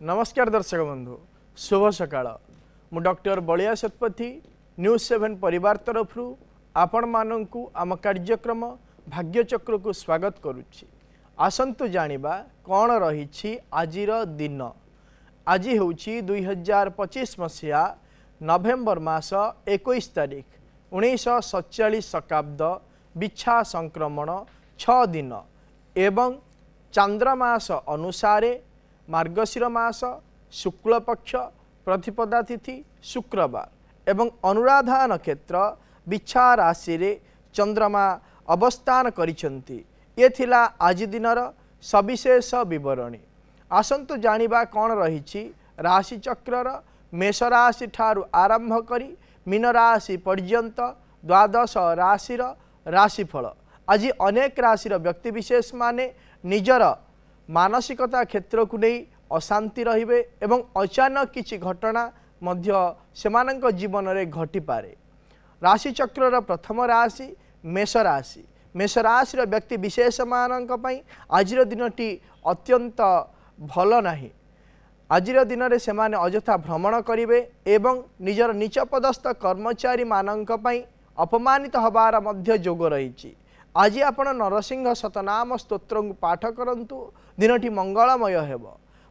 नमस्कार दर्शक बंधु शुभ सकाळ मु डॉक्टर बलिया शतपथी न्यूज 7 परिवार तरफ आपण मानू आम कार्यक्रम भाग्यचक्र को स्वागत करुच्ची। आसंतु जानिबा कौन रही आजिर दिन। आज हूँ 2025 मसीहा नवेम्बर मास 21 तारीख 1947 शताब्द बिछा संक्रमण 6 दिन एवं चांद्रमास अनुसार मार्गशीर मास शुक्ल पक्ष प्रतिपदा तिथि शुक्रवार एवं अनुराधा नक्षत्र बिछा राशि रे चंद्रमा अवस्थान करिसेंती। ये थिला आज दिनर सविशेष विवरणी। आसंतु जानिबा कौन रही राशि चक्रर मेष राशि ठारू आरंभ करी मीन राशि पर्यंत द्वादश राशिर राशिफल। आज अनेक राशिर व्यक्तिविशेष माने निजर मानसिकता क्षेत्र को नहीं अशांति रहिबे एवं अचानक किछि घटना मध्य सेमानंक जीवन रे घटी पारे। राशि चक्रर प्रथम राशि मेष राशि। मेष राशि व्यक्ति विशेष मानक पई आजिर दिनटी अत्यंत भल नाही। आजिर दिन रे सेमाने अजथा भ्रमण करिवे एवं निजर नीच पदस्थ कर्मचारी मानक पई अपमानित हबार मध्य जोग रहिछि। आज आपण नरसिंह शतनाम स्तोत्र पाठ करंतु दिनटी मंगलमय हेब।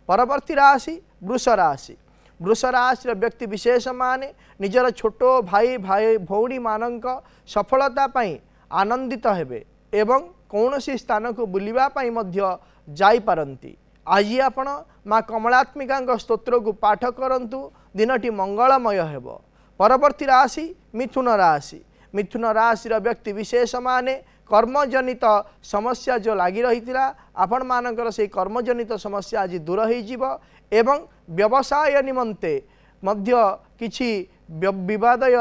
परवर्ती राशि वृष राशि। वृष राशि व्यक्ति विशेष माने निजर छोट भाई भाई भौणी मानक सफलता पाई आनंदित हेबे एवं कौनसी स्थान को बुलिबा पाई मध्य जाई पारंती। आज आपण माँ कमलात्मिका स्तोत्र को पाठ करंतु दिनटी मंगलमय हेब। परवर्ती राशि मिथुन राशि। मिथुन राशि व्यक्ति विशेष माने कर्मजनित समस्या जो लगी रही आपण मानकर से कर्मजनित समस्या आज दूर हो एवं व्यवसाय निमंते मध्य किछि विवादय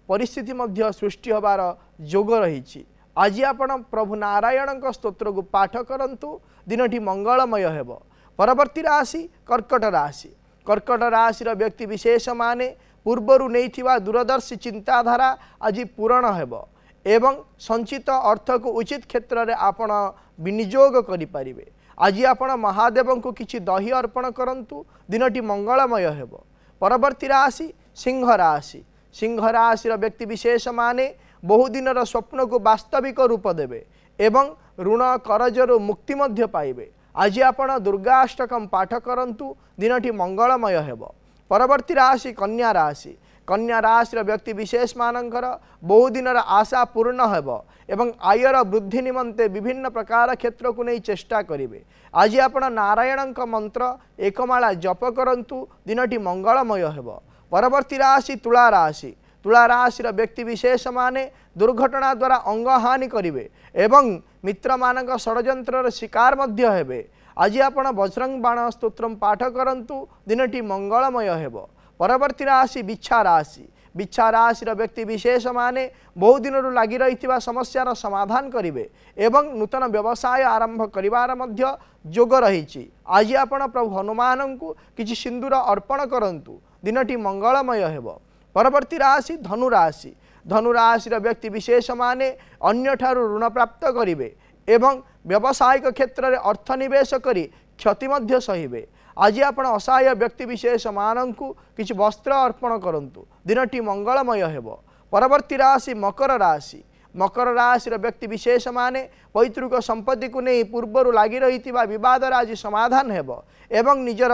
परिस्थिति मध्य सृष्टि होबार जोग रही। आज आपण प्रभु नारायण स्तोत्र को पाठ करंतु दिनटी मंगलमय हेब। परवर्ती राशि कर्कट राशि। कर्कट राशि व्यक्ति विशेष माने पूर्वर नहीं दूरदर्शी चिंताधारा आज पूरण हेब एवं संचित अर्थ को उचित क्षेत्र में आपण विनियोग करें। आज आपण महादेव को किछि दही अर्पण करंतु दिनटी मंगलमय हेब। परवर्ती राशि सिंह राशि। सिंह राशि व्यक्ति विशेष माने बहुदिनर स्वप्न को वास्तविक रूप देवे एवं ऋण करजर मुक्ति मध्य पाइबे। आज आपण दुर्गाष्टकम पाठ करंतु दिनटी मंगलमय हेब। परवर्ती राशि कन्या राशि। कन्या राशि व्यक्ति विशेष मानकर बहुदिनर आशा पूर्ण हेब एवं आयर वृद्धि निमंते विभिन्न प्रकार क्षेत्र को नहीं चेष्टा करेंगे। आज आपण नारायण मंत्र एकमाला जप करंतु दिनटी मंगलमय हेब। परवर्ती राशि तुला राशि। तुला राशि व्यक्ति विशेष माने दुर्घटना द्वारा अंगहानि करेंगे एवं मित्र मानक षड्यंत्र शिकार मध्य हेबे। आज आपण बजरंग बाण स्तोत्रम पाठ करंतु दिनटी मंगलमय हेब। परवर्ती राशि बिच्छा राशि। बिच्छा राशि व्यक्ति विशेष माने बहुदिन लगी रही समस्यार समाधान करेंगे एवं नूतन व्यवसाय आरंभ करिवार मध्य जोग रही। आज आपण प्रभु हनुमान को किछि सिंदूर अर्पण करंतु दिनटी मंगलमय हेब। परवर्ती राशि धनु राशि। धनु राशि व्यक्ति विशेष माने अन्य ठारू ऋण प्राप्त करेंगे एवं व्यावसायिक क्षेत्र में अर्थ निवेश करी क्षति मध्य सहिबे। आज आपण असहाय व्यक्ति विशेष मानू किछि वस्त्र अर्पण करंतु दिनटी मंगलमय हेब। परवर्ती राशि मकर राशि। मकर राशि व्यक्ति विशेष माने पैतृक संपत्ति को नहीं पूर्वर लगी रही विवाद आज समाधान हेब एवं निजर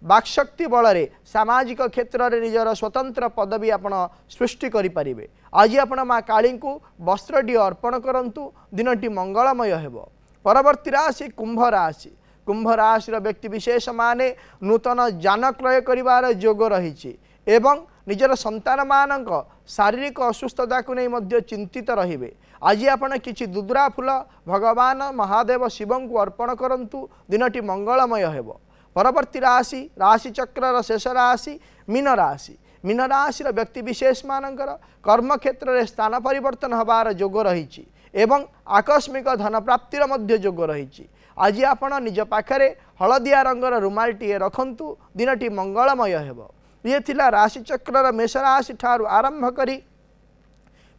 बाक्शक्ति बल सामाजिक क्षेत्र में निजर स्वतंत्र पदवी आपण सृष्टि करें। आज आपण माँ काली को वस्त्रटी अर्पण करंतु दिनटी मंगलमय हेब। परवर्ती राशि कुंभ राशि। कुंभ राशि व्यक्ति विशेष माने नूतन जान क्रय करिवार जोग रही एवं निजर संतान मानक शारीरिक असुस्थता को नहीं मध्य चिंतित रहिबे। आज आपण किछि दुदरा फूल भगवान महादेव शिव को अर्पण करंतु दिनटी मंगलमय हेब। परवर्ती राशि राशि चक्र शेष राशि मीन राशि। मीन राशि व्यक्ति विशेष मानकर कर्म क्षेत्र में स्थान परिवर्तन हबार जोग रही एवं आकस्मिक धन प्राप्तिर मध्य जोग रही। आज आपण निज पाखरे हलदिया रंगर रुमालटीए रखंतु दिनटी मंगलमय हेब। ये थिला राशि चक्र मेष राशि ठारू आरंभ करी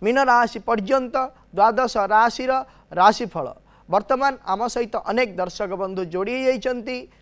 मीन राशि पर्यंत द्वादश राशिर राशिफल। वर्तमान आम सहित अनेक दर्शक बंधु जोड़ी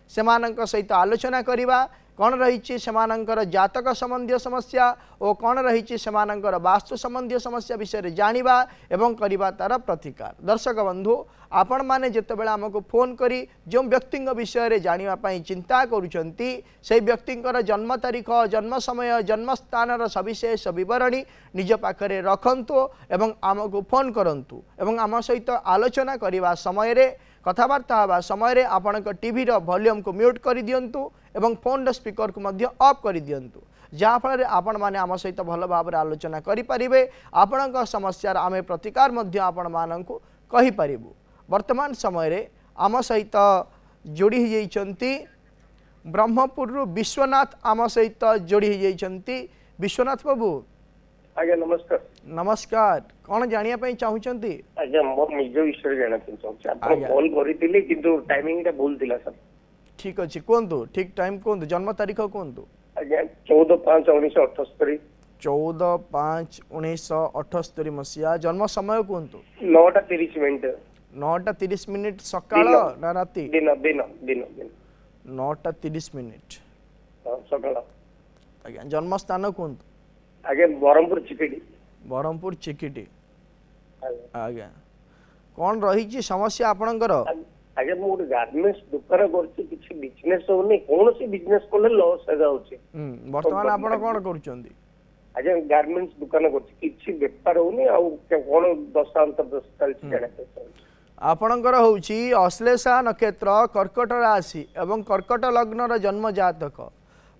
सेमानक सहित आलोचना करवा कौन रही सेमानंकर जातक संबंधी समस्या और कौन रही सेमानंकर वास्तु संबंधी समस्या विषय जानिबा एवं करिबा तार प्रतिकार। दर्शक बंधु आपण माने जेतेबेले आमको फोन करी जो व्यक्ति विषय रे जानिबा पई चिंता करूछंती से व्यक्तिंकर जन्म तारीख जन्म समय जन्म स्थान सविशेष विवरणी निज पाखरे रखंतु एवं आमको फोन करंतु एवं आम सहित आलोचना करने समय रे कथबार्ता हवा समय रे आपणक टीवी रो वॉल्यूम को म्यूट कर दियंतु एवं फोन रो स्पीकर को मध्य ऑफ कर दियंतु जहाँ फल आपण माने आम सहित भल भाव आलोचना करि परिबे आपणक समस्यार आमे प्रतिकार मध्य आपण माननकु कहि परिबु। वर्तमान समय रे आम सहित जोड़ी जाइछंती ब्रह्मपुर विश्वनाथ आम सहित जोड़ी जाइछंती। विश्वनाथ बाबू आज्ञा नमस्कार। नमस्कार कौन जानिया पई चाहुचंती? आज्ञा मोर निज विषय जाना चाहूँ आपण कॉल करितिले किंतु टाइमिंग टा भूल दिला सर। ठीक अछि कोंतु ठीक टाइम कोंतु जन्म तारीख कोंतु? आज्ञा 14/5/1978 14/5/1978 मसिया। जन्म समय कोंतु? 9:30 9:30 सकाळ ना राती? दिन दिन दिन दिन 9:30 सकाळ। आज्ञा जन्म स्थान कोंतु? आज्ञा बरमपुर चिकिटी। बरमपुर चिकिटी। आज्ञा कौन रही समस्या आपणकर? आज्ञा मु गोटे गार्मेंट्स दुकान करछि किछि बिजनेस होनी कोन सी बिजनेस कोले लॉस आ जाउछि। वर्तमान आपण कोन करूछंती? आज्ञा गार्मेंट्स दुकान करछि किछि व्यापार होनी आ कोन दशांत चलछि जाना चाहूँ। आपणकर होउछि अश्लेषा नक्षत्र कर्कट राशि एवं कर्कट लग्नर जन्म जातक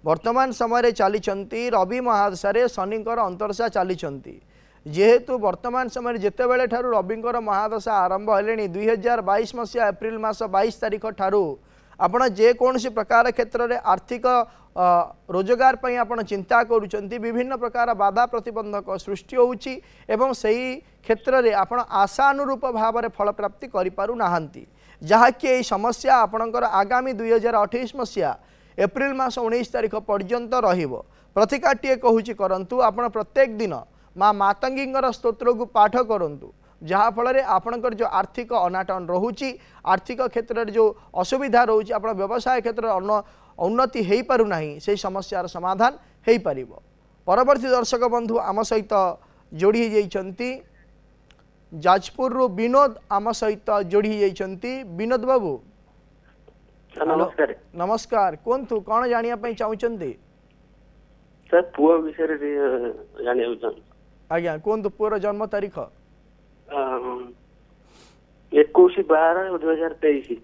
वर्तमान समय चली रवि महादशा शनिकर अंतरशा चली जेहेतु वर्तमान समय जितेबले ठारू रविंकर महादशा आरंभ हेले 2022 मसीहा एप्रिल मास 22 तारीख ठारू आपण जेकोसी प्रकार क्षेत्र में आर्थिक रोजगार पई आपण चिंता करूचंती विभिन्न प्रकार बाधा प्रतिबंधक सृष्टि होउची एवं सही क्षेत्र में आपण आशानुरूप भाव में फल प्राप्ति करि पारु नाहंती जहाँकि यह समस्या आपणकर आगामी 2028 मसीहा एप्रिल मास 19 तारीख पर्यंत रहिबो। प्रतिकारटीए कहूची करंतु आपण प्रत्येक दिन माँ मातंगींगर स्तोत्र को पाठ करंतु जहाँ फल आपणकर जो आर्थिक अनाटन रोची आर्थिक क्षेत्र में जो असुविधा रोची आप व्यवसाय क्षेत्र उन्नति हो पारना से समस्यार समाधान हो पार। परवर्ती दर्शक बंधु आम सहित जोड़ी जाइछंती जाजपुर विनोद आम सहित जोड़ी जाइछंती। विनोद बाबू नमस्कार। नमस्कार कोंतु कौन जानिया पई चाहुचंती? सर पुआ विषय रे जानिया चाहूँ। आज्ञा कोंतु पुअर जन्म तारीख? 21/12/2023।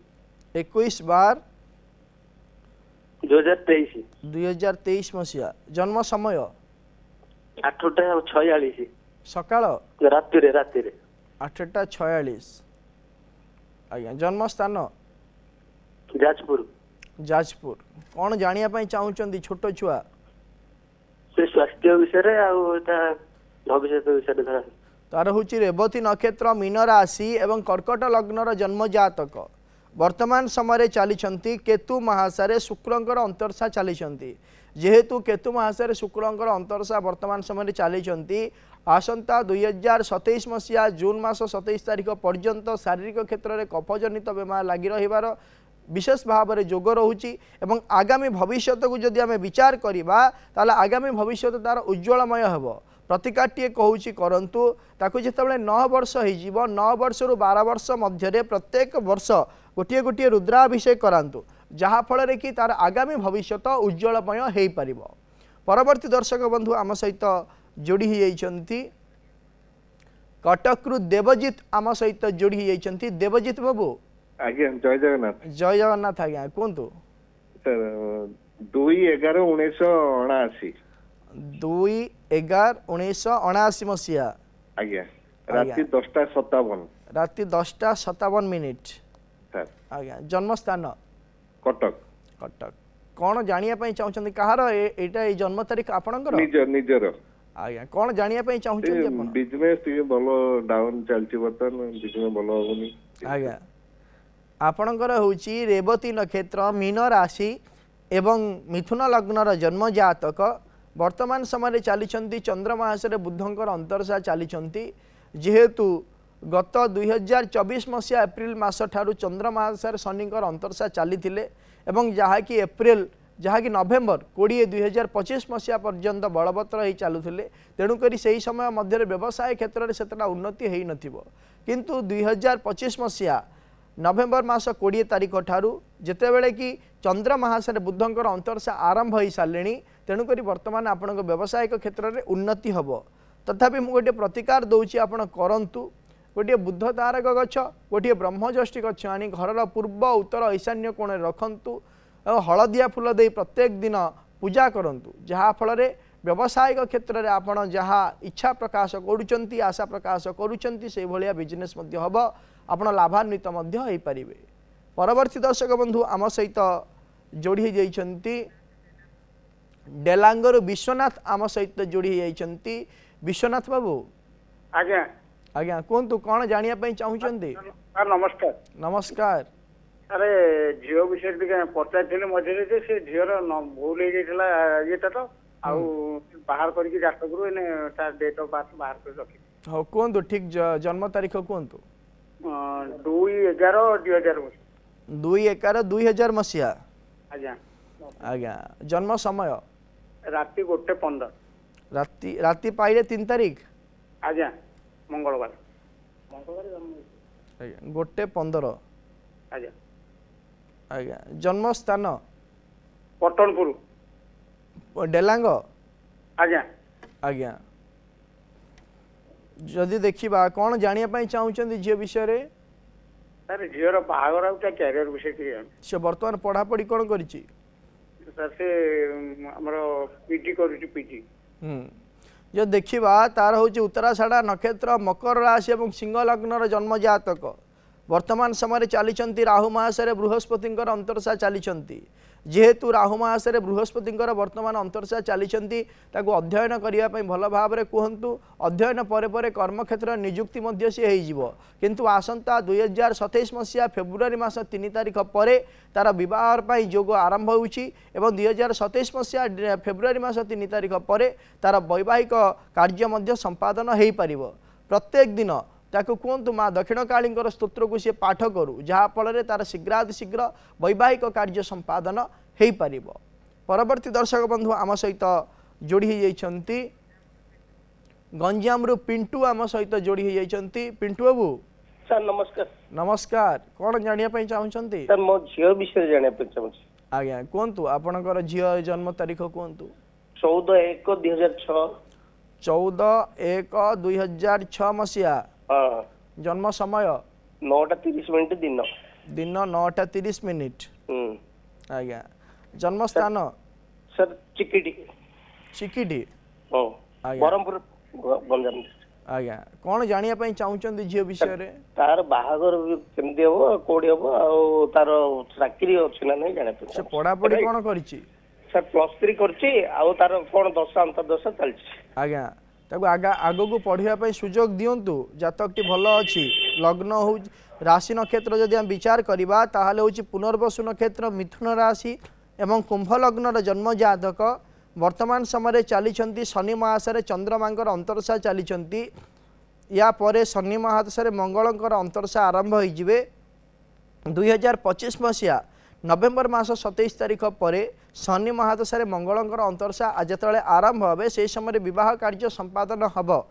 21/12/2023 मसीहा। जन्म समय? 8:46 सकाळ राति रे 8:46। आज्ञा जन्म स्थान? जाजपुर। जाजपुर कौन जानिया पई चाहुचंती छोट छुआ? से स्वास्थ्य विषय आ भविष्य विषय तार हूँ रेवती नक्षत्र मीन राशि एवं कर्कट लग्नर जन्म जातक वर्तमान समय चली केतु महासारे शुक्रंकर अंतरशा चली जेहेतु केतु महासारे शुक्रंकर अंतरशा वर्तमान समय चली आसंता 2027 मसीहा जून मास 27 तारीख पर्यंत शारीरिक क्षेत्र में कफजनित बेमार लगी रही विशेष भाव में जोग रोची एवं आगामी भविष्य को जदि आम विचार करवा ताले आगामी भविष्य तार उज्ज्वलमय हेब। प्रतिकारटीए कहूँ करंतु ताकू जितेबाला 9 वर्ष हो 9 वर्ष रु 12 वर्ष मध्य प्रत्येक वर्ष गोटे गोटे रुद्राभिषेक करांतु जहाँ फल कि तार आगामी भविष्य उज्ज्वलमय हो पार। परवर्ती दर्शक बंधु आम सहित जोड़ी जाइछंती कटक रु देवजित आम सहित जोड़ी जाइछंती। देवजित बाबू आज्ञा जय जगन्नाथ। जय जगन्नाथ आज्ञा कहतु। सर 2/11/1979। 2/11/1979 मसीहा। आज्ञा राति 10:57। राति 10:57 सर आज्ञा जन्म स्थान? कटक। कटक कौन जानिया पई चाहुचंती कहार एटा ए जन्म तारीख आपणकर? निजर। आज्ञा कौन जानिया पई चाहुचंती आपण? बिजनेस ती बोलो डाउन चलची बतन बिजनेस बोलो होनी। आज्ञा आपणकर होची रेवती नक्षत्र मीन राशि एवं मिथुन लग्नर जन्म जातक वर्तमान समय चली चंद्रमास बुधंकर अंतरशा चली जेहेतु गत 2024 मसीहा एप्रिल मास ठारू चंद्रमास शनिकर अंतर्शा चली जहाँकि एप्रिल जहाँकि नवेम्बर 20 2025 मसीहा पर्यंत बलवत्तर हो चलुले तेणुक से समय मध्य व्यवसाय क्षेत्र में सेतटा उन्नति हो किंतु 2025 मसीहा नवेम्बर मास 20 तारीख ठारू जितेबले कि चंद्र महाशय बुधंकर अंतर्शा आरंभ हो सारे तेणुक बर्तमान आपण व्यवसायिक क्षेत्र में उन्नति हम तथापि मुझे गोटे प्रतिकार दूसरी आपण करूँ गोटे बुद्ध तारक गछ गोटे ब्रह्मज्येष्ठी गछ आनी घर पूर्व उत्तर ईशान्य कोण रखु हलदिया फूल दे प्रत्येक दिन पूजा करूँ जहाँफल व्यवसायिक क्षेत्र में आपड़ जहाँ इच्छा प्रकाश करुँच आशा प्रकाश करुँच से भाया बिजनेस हम आपड़ लाभान्वित हो पारे। परवर्ती दर्शक बंधु आम सहित जोड़ी जाइछंती डेलांगर विश्वनाथ आम सहित जोड़ी जाइछंती। विश्वनाथ बाबू आज्ञा आज्ञा कहतु कौन जानापी चाहते? नमस्कार। नमस्कार। अरे झील विषय पचार मझे से झीर भूल हो ये तो बाहर करके जातकरू डेट ऑफ बर्थ बाहर कर रखी। हाँ कहतु ठीक जन्म तारीख कहतु? 2/11/2000 2/11/2000 मसीहा। आज्ञा आज्ञा जन्म समय राति 1:15 राति पाइले 3 तारीख आज्ञा मंगलवार 1:15 आज्ञा आज्ञा जन्म स्थान पटनपुर डेलांग आज्ञा आज्ञा जदि देखा कौन जानापी चाहते झील विषय रे? सर झीर बाहर कैरियर विषय से बर्तमान पढ़ापढ़ी कौन करिछि? सर से हमर पीजी करूछि पीजी। जो देखा तार हूँ उत्तराषाढ़ा नक्षत्र मकर राशि और सिंह लग्न जन्म जातक वर्तमान समय चली राहु महाशय बृहस्पति अंतर्शा चली जेहेतु राहु महाशय बृहस्पति वर्तमान अंतर्शा चली अध्ययन करने भल भाव में कहतु अध्ययन पर कर्मक्षेत्र निजुक्ति सी हो किंतु आसंता 2027 मसीहा फेब्रुआरी मास 3 तारीख पर तार बह योग आरंभ हो 2027 मसीहा फेब्रुआरी मास 3 तारीख पर तार वैवाहिक कार्य संपादन हो पार। प्रत्येक दिन ताकू कहतु माँ दक्षिण काली स्तोत्र को सी पाठ करू जहाँफल तार शीघ्रातिशीघ्र वैवाहिक कार्य संपादन हो पार। परवर्ती दर्शक बंधु आम सहित जोड़ी जाइछंती गंजाम पिंटू आम सहित जोड़ी जाइछंती। पिंटू बाबू सर नमस्कार। नमस्कार। कौन जानापी चाहते? सर मो झील विषय जानापी चाहूँ। आज्ञा कहतु आपणकर झील जन्म तारीख कहतु? 14/1/2006 14/1/2006 मसीहा। जन्म समय 9:30 दिन दिन 9:30। आज्ञा जन्म स्थान सर चिकिटी चिकिटी बरमपुर गंजाम। आज्ञा कौन जानापी चाहते झील विषय रे? तार बाहागर केमती हम कोडी हम आ तार चाकरी अछि ना नहीं जानापी। से पढ़ापढ़ी कौन करिछि? सर +3 करछि आ तार कौन दशा अंतर्दशा चलछि। आज्ञा आग को पढ़ाई सुजोग दिंतु जातकटी भल अच्छी लग्न हो राशि नक्षत्र जदि हम विचार करवा ताहले हूँ पुनर्वसु नक्षत्र मिथुन राशि एवं कुंभ लग्न जन्म जातक वर्तमान समय चली शनि महाशय चंद्रमांकर अंतर्शा चली या परे शनि महाशय मंगलंकर अंतर्शा आरंभ होइजिवे 2025 मसीहा नवेम्बर मास 27 तारीख पर शनि महादशा मंगलंकर अंतर्शा जिते आरंभ हे से समय विवाह कार्य संपादन हम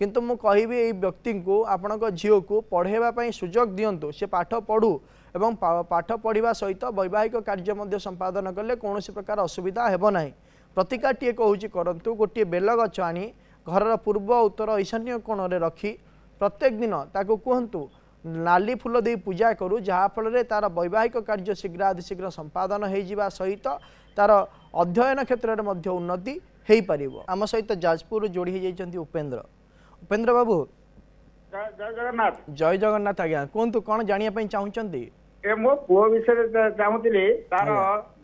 किंतु मु कहिबी ए व्यक्ति को आपण झील को पढ़ाइवाई सुजोग दिंतु से पाठ पढ़ू एवं पाठ पढ़ा सहित वैवाहिक कार्य संपादन कले कौन प्रकार असुविधा हेब ना। प्रतिकार टे कहूँ करंतु गोटे बेल गछ आनी घर पूर्व उत्तर ईशान्य कोण में रखी प्रत्येक दिन ताको कहतु नाली फूल दे पूजा करू जहाँफल तार वैवाहिक कार्य शीघ्रातिशीघ्र संपादन हो सहित तार अध्ययन क्षेत्र में उन्नति हो पार। आम सहित जाजपुर जोड़ी जाइछंती उपेंद्र। उपेंद्र बाबू जय जगन्नाथ। जय जगन्नाथ। आज्ञा कहतु कौन जानापी चाहते? ए मो पुओ विषय चाहूली तार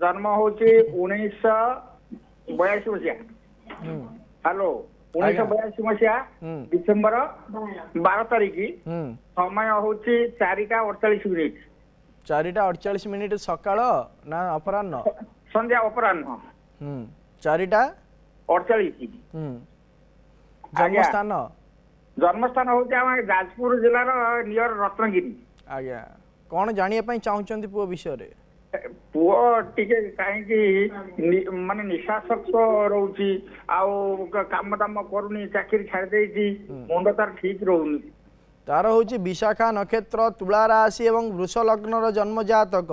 जन्म हूँ 1982 मसीहा। हेलो 1982 मसीहा डिसेम्बर 12 तारीख समय हूँ 4:48 4:48 सकाळ ना अपराह्न? संध्या अपराह्न 4:48। जन्म स्थान जन्मस्थान हूँ आम जाजपुर जिलार नियर रत्नगिरी। आज्ञा कौन जानिया पई चाहूचंती पुओ विषय रे? पुओ टिके कहीं माने निशासक्त रोची काम दाम करूनी चाकरी छाड़ देची मुंड तार ठीक रोनी। तार होची विशाखा नक्षत्र तुला राशि एवं वृष लग्नर जन्म जातक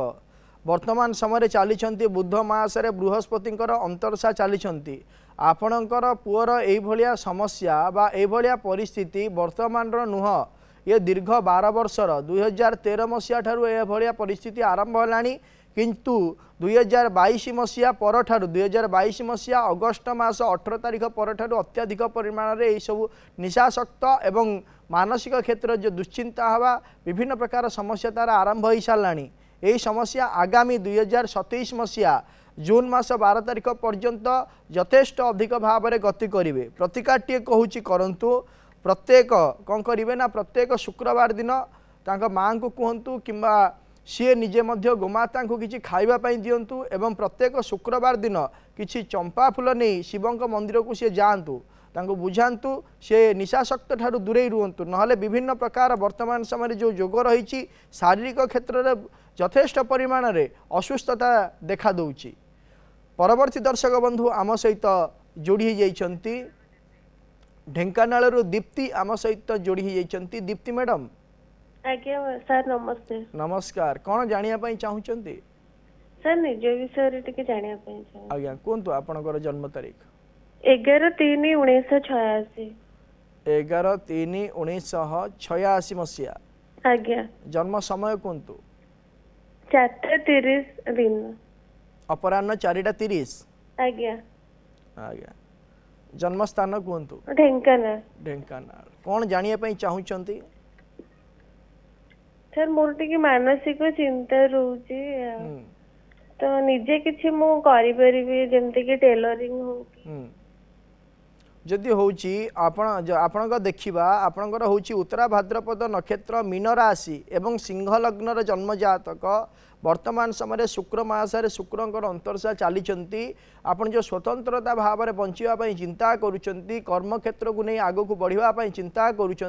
वर्तमान समय चली बुध मासरे बृहस्पतिंकर अंतरसा चली आपणकर पुअर एभलिया समस्या बा एभलिया परिस्थिति वर्तमान नुह ये दीर्घ 12 वर्षर 2013 मसीहा ठारू एभलिया परिस्थिति आरंभ होलानी किंतु 2022 मसीहा पर ठारू 2022 मसीहा अगस्ट मास 18 तारिख पर ठारू अत्याधिक परिमाण में सब निशासक्त एवं मानसिक क्षेत्र जो दुश्चिंता हवा विभिन्न प्रकार समस्या तार आरंभ हो साराणी। यही समस्या आगामी 2027 मसीहा जून मास 12 तारिख पर्यंत यथेष्ट अधिक भाव में गति करेंगे। प्रतिकार कहूँ करंतु प्रत्येक कौन करेंगे ना प्रत्येक शुक्रवार दिन माँ को कहतु कि सी निजे गोमाता को किसी खावाई दिंतु एवं प्रत्येक शुक्रवार दिन किसी चंपा फूल नहीं शिवों मंदिर को सी जातु बुझातु से निशाशक्त ठारू दूरे रुहतु नहले विभिन्न प्रकार वर्तमान समय जो जोग रही शारीरिक क्षेत्र में यथेष्ट परिमाण में असुस्थता देखा दूची। परवर्ती दर्शक बंधु आम सहित जोड़ी जाइछंती ढेंकानाल दीप्ति आम सहित जोड़ी जाइछंती। दीप्ति मैडम आज्ञा सर नमस्ते। नमस्कार कौन जानिया पई चाहूचंती? सर निज विषय टिके जानिया पई चाहे। आज्ञा कोनतो आपनकर जन्म तारीख? 11/3/1986। 11/3/1986 मसीहा। आज्ञा जन्म समय कोनतो? 4:30 दिन अपराह्न 4:30। आज्ञा आज्ञा जन्म स्थान कोनतो? ढेंकानाल। ढेंकानाल कौन जानिया पई चाहूचंती? सर मोर टिके मानसिक चिंता रोची तो निजे किछि मो करि परिबे जेमते कि टेलरिंग हो जदि होची आपण देखा आपणकर होची उत्तरा भाद्रपद नक्षत्र मीन राशि एवं सिंह लग्नर जन्म जातक वर्तमान समय शुक्र मासरे शुक्रंकर अंतरसा चली आपन जो स्वतंत्रता भाव में बंचापी चिंता करुँच कर्म क्षेत्र को नहीं आग को बढ़ापी चिंता करुँच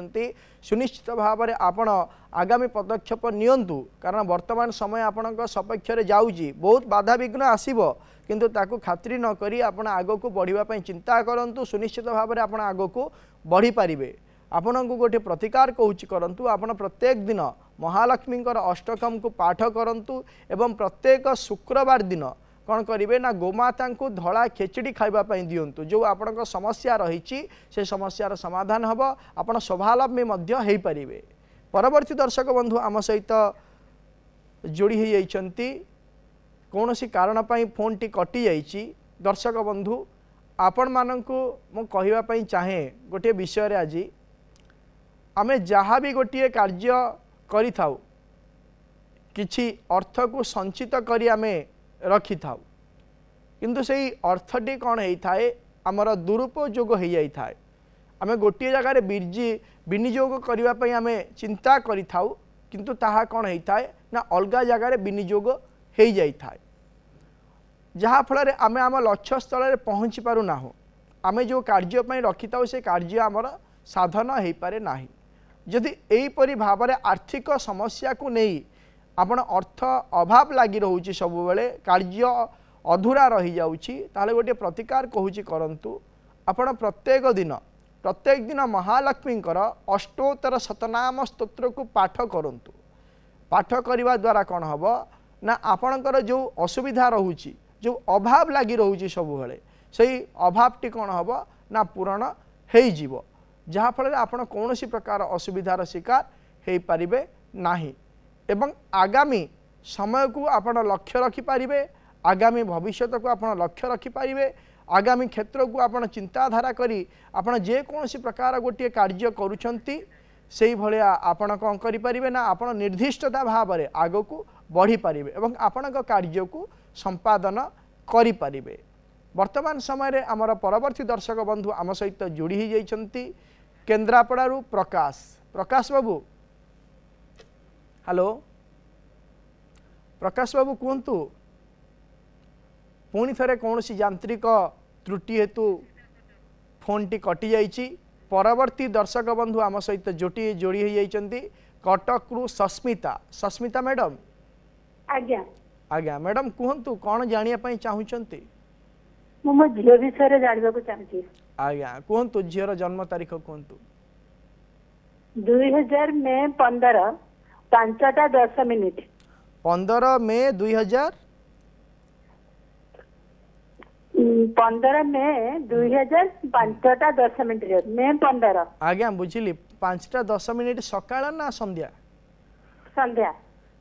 सुनिश्चित भाव में आपण आगामी पदक्षेप नियंतु कारण वर्तमान समय आपण सपक्ष जाऊँगी बहुत बाधा विघ्न आसब किंतु ताकू खातिर न करी आपण आग को बढ़ापी चिंता करंतु सुनिश्चित भाव में आपण आग को बढ़ी पारिबे। आपण को गोटे प्रतिकार कहूँ करंतु आपण प्रत्येक दिन महालक्ष्मी अष्टकम को पाठ करंतु एवं प्रत्येक शुक्रवार दिन कौन करेंगे ना गोमाता को धड़ा खेचड़ी खावाई दिंतु जो आपण समस्या रही से समस्यार समाधान हम आपण स्वावलम्बी हो पारे। परवर्ती दर्शक बंधु आम सहित जोड़ी होती कौन सी कारण फोन टी कटि जाइए। दर्शक बंधु आपण मानू मु कहवाई चाहे गोटे विषय आज आमे जहाँ भी गोटे कार्य करि थाउ किछि अर्थ को संचित करी आमे रखि थाउ किंतु सेही अर्थटी कौन होता है आमर दुरुपयोग हो जाता है। आमे गोटे जगार विनियोग करने आमे चिंता करि थाउ किंतु ताहा कौन होता है ना अलगा जगार विनियोग हो जाता है जहाँ फल आमे आम लक्ष्य स्थल पहुँची पारु नाहु। आमे जो कार्य रखि थाउ से कार्य आमर साधन हो पारे नाही। जदि एहीपरि भाव में आर्थिक समस्या को नहीं आपण अर्थ अभाव लगी रोचे सब बेले कार्य अधूरा रही जाउछि ताले गोटे प्रतिकार कहूँ करंतु आपण प्रत्येक दिन महालक्ष्मींकर अष्टोत्तर शतनाम स्तोत्र को पाठ करंतु। पाठ करने द्वारा कौन हम ना आपणकर जो असुविधा रोचे जो अभाव लगी रोचे सब बेले से अभावटी कौन हम ना पूरण हो जहाँ फल आपड़ कौन सी प्रकार असुविधार शिकार हो पारे नाही एवं आगामी समय को आपण लक्ष्य रखिपारे आगामी भविष्य को आपण लक्ष्य रखिपारे आगामी क्षेत्र को आपण चिंताधारा करी आपण जे कौन सी प्रकार गोटे कार्य करुछंती से भलिया आपण कौन करें ना आपण निर्दिष्टता भाव में आग को बढ़ी पारे एवं आपण कार्य को संपादन करें। वर्तमान समय आमर परवर्ती दर्शक बंधु आम सहित जोड़ी जाइछंती केन्द्रापड़ारू प्रकाश। प्रकाश बाबू हेलो प्रकाश बाबू कहतु पुणी थे कौन सी यांत्रिक त्रुटि हेतु फोन टी कटि जाइछि परवर्ती दर्शक बंधु आम सहित जोड़ी हो जाइछन्ती कटक रु सस्मिता सस्मिता मैडम आज्ञा आज्ञा मैडम कहतु कौन जानिया पई चाहुचन्ती मो झियो विषय जानिबा को चाहती आज्ञा कहतु झीर जन्म तारीख कहतु 2000 मे 15 5टा 10 मिनिट 15 मे 2000 15 मे 2000 5टा 10 मिनिट मे 15 आज्ञा बुझिली 5टा 10 मिनिट सकाळ ना संध्या संध्या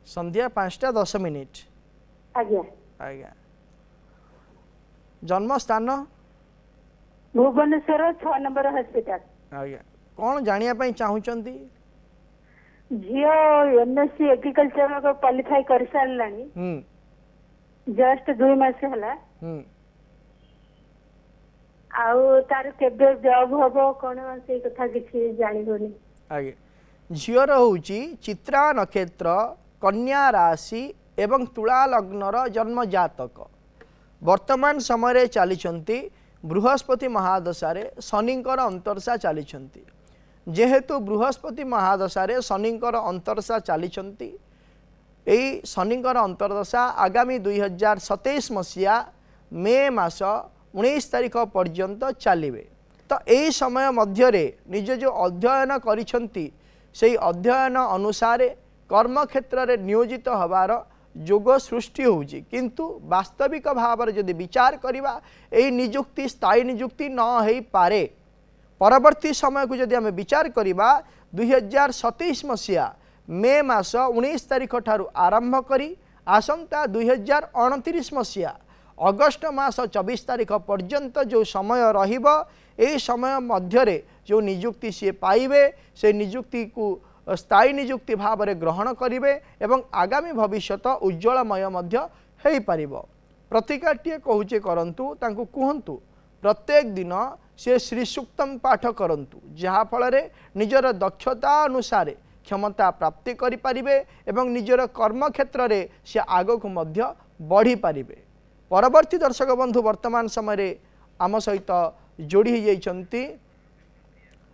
संध्या 5टा 10 मिनिट आज्ञा आज्ञा जन्म स्थान भुवनेश्वर 6 नंबर हॉस्पिटल आज्ञा कौन जानिया पई चाहुचन्ती झियो एमएससी एग्रीकल्चर को क्वालिफाई कर सारलानी जस्ट 2 मास होला आउ तार केबे जॉब होबो कोन से कथा किछि जानि होनी आगे झियर होउची चित्रा नक्षत्र कन्या राशि एवं तुला लग्नर जन्म जातक वर्तमान समय चली बृहस्पति महादशारे शनिंकर अंतरसा चली जेहेतु बृहस्पति महादशारे शनिंकर अंतरसा चली शनिंकर अंतरदशा आगामी 2027 मसीहा मे मास 19 तारीख पर्यंत चलिए तो यही समय मध्य निज जो अध्ययन करिसेंती से अध्ययन अनुसार कर्म क्षेत्र में नियोजित हबार जोग सृष्टि होउची किंतु वास्तविक भाव में जदि विचार करिबा एही नियुक्ति स्थायी नियुक्ति न हो पारे परवर्ती समय को जदि आम विचार करिबा 2027 मसीहा मे मास 19 तारीख ठारू आरंभ करी आसंता 2029 मसीहा अगस्ट मास 24 तारीख पर्यंत जो समय रहिबो एही समय मध्य जो नियुक्ति सी पाइबे से नियुक्ति को स्थायी नियुक्ति भाव में ग्रहण करेंगे एवं आगामी भविष्य उज्ज्वलमय हो पार प्रतिकाटे कहूचे करंतु तांको कहतु प्रत्येक दिन से श्री सूक्तम पाठ करंतु जहाँफल निजर दक्षता अनुसार क्षमता प्राप्ति करें एवं निजर कर्म क्षेत्र में से आग को बढ़ी पारे परवर्ती दर्शक बंधु वर्तमान समय आम सहित जोड़ी जाइछन्ती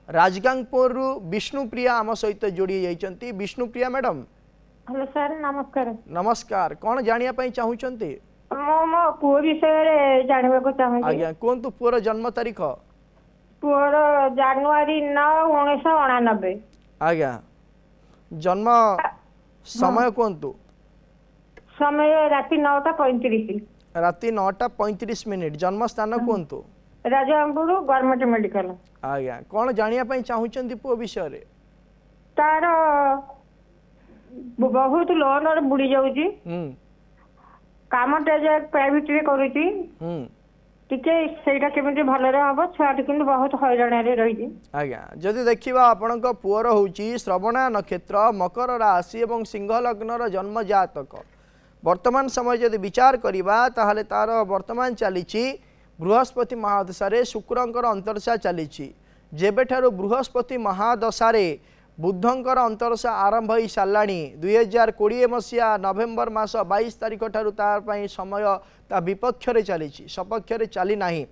राजगांगपुर विष्णुप्रिया आम सहित जोड़ी जाइछन्ती विष्णुप्रिया मैडम हेलो सर नमस्कार नमस्कार कौन जानिया पई चाहुचन्ती मो पुओ विषय रे जानिबा को चाहै आज्ञा कोन तो पुओर जन्म तारीख पुओर जनवरी 9 1999 आज्ञा जन्म समय कोन तो समय राति 9:35 राति 9:35 मिनिट जन्म स्थान कोन तो राजगांगपुर गवर्नमेंट मेडिकल आज्ञा कौन जानिया पई चाहुचन्ती पुओ विषय रे तार बहुत लोन और बुड़ी जाउची काम जे प्राइवेट रे करूची टिके सेटा केमिति भले रे हबो छुआटी किंतु बहुत हैरान रे रही आज्ञा जदि देखिबा आपनक पुओर होउची श्रवणा नक्षत्र मकर राशि एवं सिंह लग्नर जन्म जातक वर्तमान समय जदि विचार करिबा ताहले तार वर्तमान चलीची बृहस्पति महादशारे शुक्रंकर अंतरसा चली जेबेठारु बृहस्पति महादशारे बुद्धंकर अंतरसा आरंभ हो सारा 2020 मसीहा नवेम्बर मास 22 तारीख ठारू तार पई समय ता विपक्ष रे चली सपक्ष रे चली नाही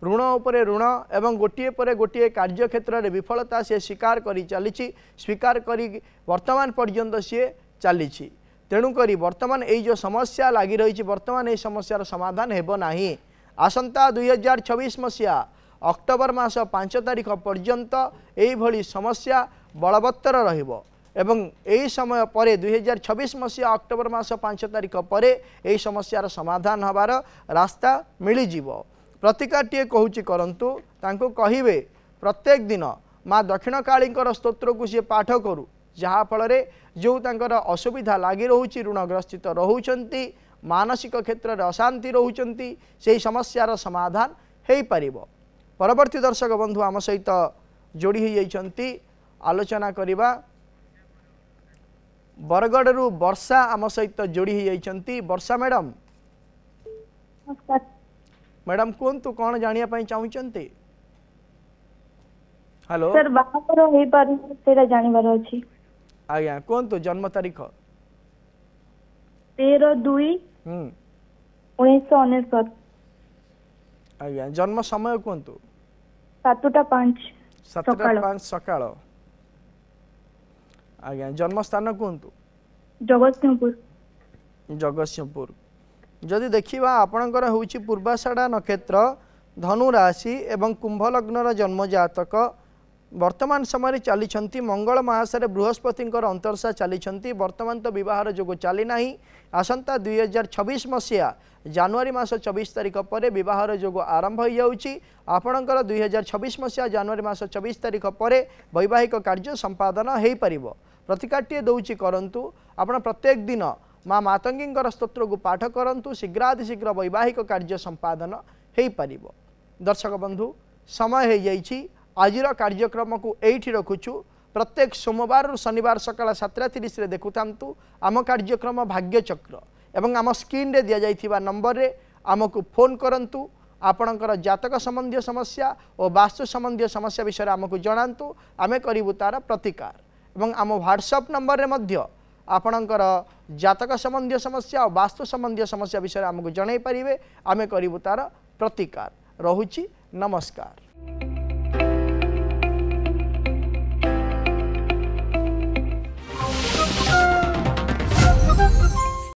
ऋण उपरे ऋण एवं गोटिए परे गोटिए कार्य क्षेत्र में विफलता से स्वीकार करी चली स्वीकार करी वर्तमान पर्यंत सी चली तेणुक वर्तमान यही जो समस्या लगी रही वर्तमान यह समस्यार समाधान हेब नाही आसंता 2026 मसीहा अक्टोबर मास 5 तारीख पर्यंत यही समस्या बलवत्तर रहिबो एवं यही समय पर 2026 मसीहा अक्टोबर मास 5 तारीख पर यही समस्यार समाधान हबार रास्ता मिलिजिवो प्रतिकाटे कहूची करंतु तांको कहिबे प्रत्येक दिन माँ दक्षिण कालींकर स्तोत्र को सी पाठ करू जहाँ फल जो तांकर असुविधा लगी रोची ऋणग्रस्थित रोचंती मानसिक क्षेत्र में अशांति रोचंती से समस्यार समाधान हो पार परवर्ती दर्शक बंधु आम सहित जोड़ी हो जाइछन्ती आलोचना करिबा बरगढ़ रु वर्षा आम सहित जोड़ी हो जाइछन्ती वर्षा मैडम मैडम कहतु कौन जानिया पई चाहुचन्ती हेलो सर बाहापर होई पार सेरा जानिबार अछि आज्ञा कहतु जन्म तारीख 13/2/1999 आज्ञा जन्म समय कहतु 7:05 7:05 सकाळ आज्ञा जन्मस्थान कहतु जगतसिंहपुर जदि देखा आपणकर होउछि पूर्वाषाढ़ा नक्षत्र धनु राशि एवं कुंभ लग्नर जन्म जातक वर्तमान समय चली मंगल महासरे बृहस्पति अंतर्षा चली वर्तमान तो विवाहर जोग चली ना आसंता 2026 मसीहा जनवरी मास 24 तारिख पर विवाहर जोग आरंभ हो जाउछि आपणकर 2026 मसीहा जनवरी मास 24 तारिख पर वैवाहिक कार्य संपादन हो पारिबो प्रतिकाट्य दौची करंतु आपण प्रत्येक दिन माँ मातंगी स्तोत्र को पाठ करंतु शीघ्रातिशीघ्र वैवाहिक कार्य संपादन हो पारिबो। दर्शक बंधु समय हो जाइछि आजिर कार्यक्रम को एठी रखुछु प्रत्येक सोमवार शनिवार सकाळ 7:30 देखुथांतु आम कार्यक्रम भाग्य चक्र एवं आम स्क्रीन रे दिया जाइथिबा नंबर रे आमको फोन करंतु आपणकर जातक संबंधी समस्या और वास्तु संबंधी समस्या विषय आमको जणांतु आमे करिवु तार प्रतिकार एवं आम व्हाट्सएप नंबर रे मध्य आपणकर जातक संबंधी समस्या और वास्तु संबंधी समस्या विषय आमको जणाई पारिबे आमे करिवु तार प्रतिकार। रहुछि नमस्कार।